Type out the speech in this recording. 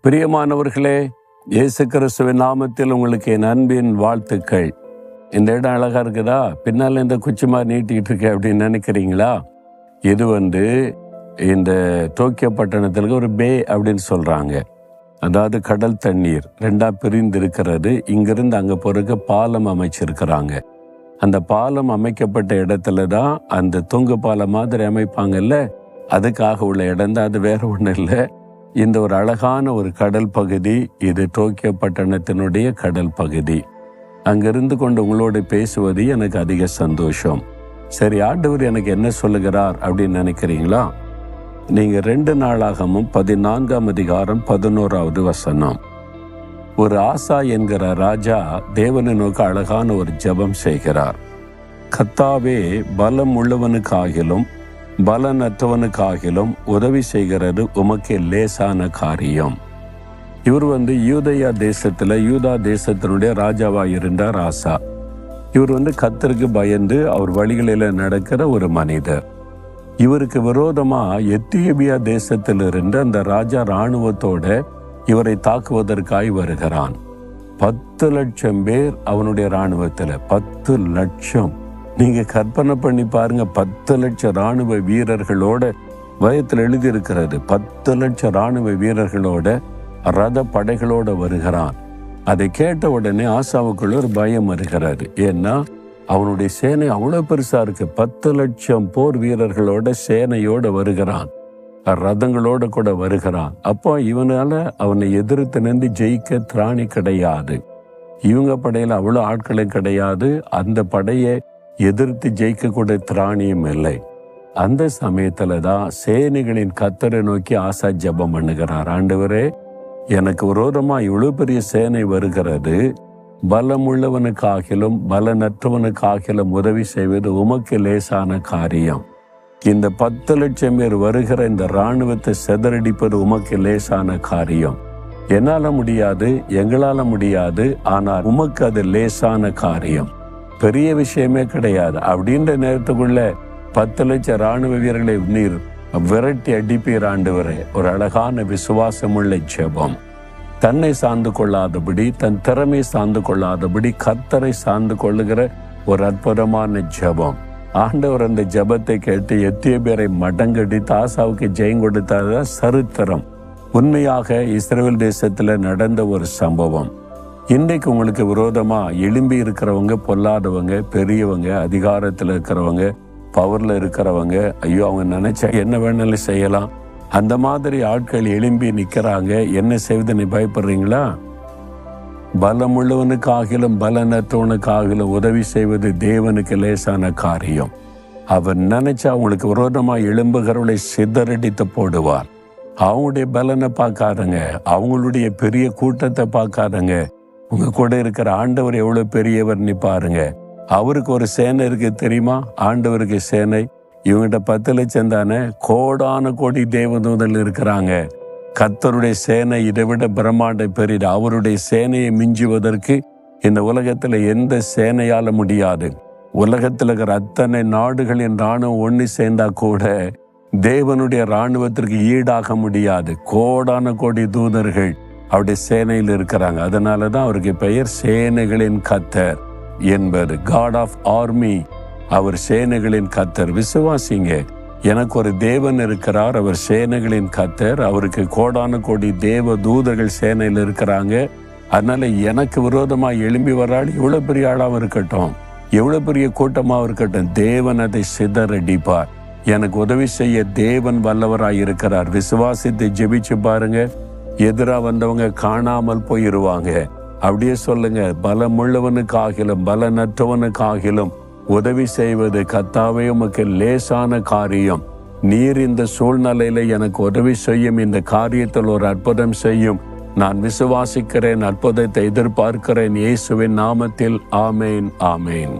பிரியமானவர்களே, இயேசு கிறிஸ்துவின் நாமத்தில் உங்களுக்கு என் அன்பின் வாழ்த்துக்கள். இந்த இடம் அழகா இருக்குதா? பின்னால் இந்த குச்சிமா நீட்டிக்கிட்டு இருக்கு அப்படின்னு நினைக்கிறீங்களா? இது இந்த டோக்கியோ பட்டணத்தில் ஒரு பே அப்படின்னு சொல்றாங்க. அதாவது கடல் தண்ணீர் ரெண்டா பிரிந்து இருக்கிறது. இங்கிருந்து அங்க போறதுக்கு பாலம் அமைச்சிருக்கிறாங்க. அந்த பாலம் அமைக்கப்பட்ட இடத்துல தான் அந்த தொங்கு பாலம் மாதிரி அமைப்பாங்கல்ல, அதுக்காக உள்ள இடம் தான். அது வேற ஒன்றும் இல்லை. இந்த ஒரு அழகான ஒரு கடல் பகுதி, இது டோக்கியோ பட்டணத்தினுடைய கடல் பகுதி. அங்கிருந்து கொண்டு உங்களோடு பேசுவது எனக்கு அதிக சந்தோஷம். சரி, ஆண்டவர் எனக்கு என்ன சொல்லுகிறார் அப்படின்னு நினைக்கிறீங்களா? நீங்க 2 நாளாகமும் 14ஆம் அதிகாரம் 11வது வசனம். ஒரு ஆசா என்கிற ராஜா தேவனை நோக்கி அழகான ஒரு ஜெபம் செய்கிறார். கர்த்தாவே, பலம் உள்ளவனுக்காகிலும் பலனற்றவனுக்காகிலும் உதவி செய்கிறது உமக்கு லேசான காரியம். இவர் யூதா தேசத்தினுடைய ராஜாவாக இருந்தார் ஆசா. இவர் கர்த்தருக்கு பயந்து அவர் வழிகளில நடக்கிற ஒரு மனிதர். இவருக்கு விரோதமா எத்தியோப்பியா தேசத்தில் இருந்து அந்த ராஜா இராணுவத்தோட இவரை தாக்குவதற்காய் வருகிறான். 10 லட்சம் பேர் அவனுடைய இராணுவத்தில். 10 லட்சம். நீங்க கற்பனை பண்ணி பாருங்க. 10 லட்சம் இராணுவ வீரர்களோட, வயத்தில் எழுதியிருக்கிறது 10 லட்சம் இராணுவ வீரர்களோட ரத படைகளோட வருகிறான். அதை கேட்ட உடனே ஆசாவுக்குள்ள ஒரு பயம் வருகிறது. ஏன்னா அவனுடைய சேனை அவ்வளவு பெருசா இருக்கு. 10 லட்சம் போர் வீரர்களோட சேனையோட வருகிறான், ரதங்களோட கூட வருகிறான். அப்போ இவனால அவனை எதிர்த்து நின்று ஜெயிக்க திராணி கிடையாது. இவங்க படையில அவ்வளவு ஆட்களும் கிடையாது. அந்த படையை எதிர்த்து ஜெயிக்கக்கூடிய திராணியும் இல்லை. அந்த சமயத்துல தான் சேனைகளின் கர்த்தரை நோக்கி ஆசா ஜெபம் பண்ணுகிறார். ஆண்டவரே, எனக்கு விரோதமா இவ்வளவு பெரிய சேனை வருகிறது. பலம் உள்ளவனுக்காகிலும் பலனற்றவனுக்காகிலும் உதவி செய்வது உமக்கு லேசான காரியம். இந்த 10 லட்சம் பேர் வருகிற இந்த இராணுவத்தை சிதறடிப்பது உமக்கு லேசான காரியம். என்னால முடியாது, எங்களால முடியாது, ஆனால் உமக்கு அது லேசான காரியம், பெரிய விஷயமே கிடையாது. அப்படின்ற நேரத்துக்குள்ள 10 லட்சம் இராணுவ வீரர்களை நீர் விரட்டி அடிப்பீர் ஆண்டவரே. ஒரு அழகான விசுவாசமுள்ள ஜெபம். தன்னை சார்ந்து கொள்ளாதபடி, தன் திறமை சார்ந்து கொள்ளாதபடி கர்த்தரை சார்ந்து கொள்ளுகிற ஒரு அற்புதமான ஜெபம். ஆண்டவர் அந்த ஜெபத்தை கேட்டு எத்தியோப்பியரை மடங்கடித்து ஆசாவுக்கு ஜெயம் கொடுத்தது சரித்திரம். உண்மையாக இஸ்ரவேல் தேசத்துல நடந்த ஒரு சம்பவம். இன்றைக்கு உங்களுக்கு விரோதமா எழும்பி இருக்கிறவங்க, பொல்லாதவங்க, பெரியவங்க, அதிகாரத்தில் இருக்கிறவங்க, பவர்ல இருக்கிறவங்க, ஐயோ அவங்க நினைச்சா என்ன வேணாலும் செய்யலாம், அந்த மாதிரி ஆட்கள் எழும்பி நிக்கிறாங்க. என்ன செய்வதுன்னு பயப்படுறீங்களா? பலம் உள்ளவனுக்காகிலும் பலனற்றவனுக்காகிலும் உதவி செய்வது தேவனுக்கு லேசான காரியம். அவர் நினைச்சா அவங்களுக்கு விரோதமா எழும்புகிறவளை சிதறடித்து போடுவார். அவங்களுடைய பலனை பார்க்காதங்க, அவங்களுடைய பெரிய கூட்டத்தை பார்க்காதங்க. உங்க கூட இருக்கிற ஆண்டவர் எவ்வளவு பெரியவர் நீ பாருங்க. அவருக்கு ஒரு சேனை இருக்கு தெரியுமா? ஆண்டவருக்கு சேனை. இவங்கிட்ட 10 லட்சம் தானே, கோடான கோடி தேவதூதர்கள் இருக்கிறாங்க. கர்த்தருடைய சேனை இதை விட பிரம்மாண்ட பெரியது. அவருடைய சேனையை மிஞ்சுவதற்கு இந்த உலகத்துல எந்த சேனையால முடியாது. உலகத்தில் இருக்கிற அத்தனை நாடுகளின் இராணுவம் ஒன்று சேர்ந்தா கூட தேவனுடைய இராணுவத்திற்கு ஈடாக முடியாது. கோடான கோடி தூதர்கள் அவருடைய சேனையில் இருக்கிறாங்க. அதனாலதான் அவருக்கு பெயர் சேனைகளின் கர்த்தர் என்பது. God of army. அவர் சேனைகளின் கர்த்தர். விசுவாசிங்க, எனக்கு ஒரு தேவன் இருக்கிறார், அவர் சேனைகளின் கர்த்தர். அவருக்கு கோடான கோடி தேவ தூதர்கள் சேனையில் இருக்கிறாங்க. அதனால எனக்கு விரோதமா எழும்பி வராள் எவ்வளவு பெரிய ஆளாவும் இருக்கட்டும், எவ்வளவு பெரிய கூட்டமாவும் இருக்கட்டும், தேவன் அதை சிதறடிப்பார். எனக்கு உதவி செய்ய தேவன் வல்லவராய் இருக்கிறார். விசுவாசித்து ஜெபிச்சு பாருங்க. எதிரா வந்தவங்க காணாமல் போயிருவாங்க. அப்படியே சொல்லுங்க, பலமுள்ளவனுக்காகிலும் பலனற்றவனுக்காகிலும் உதவி செய்வது கர்த்தாவே உமக்கு லேசான காரியம். நீர் இந்த சூழ்நிலையில எனக்கு உதவி செய்யும், இந்த காரியத்தில் ஒரு அற்புதம் செய்யும். நான் விசுவாசிக்கிறேன், அற்புதத்தை எதிர்பார்க்கிறேன். இயேசுவின் நாமத்தில் ஆமேன், ஆமேன்.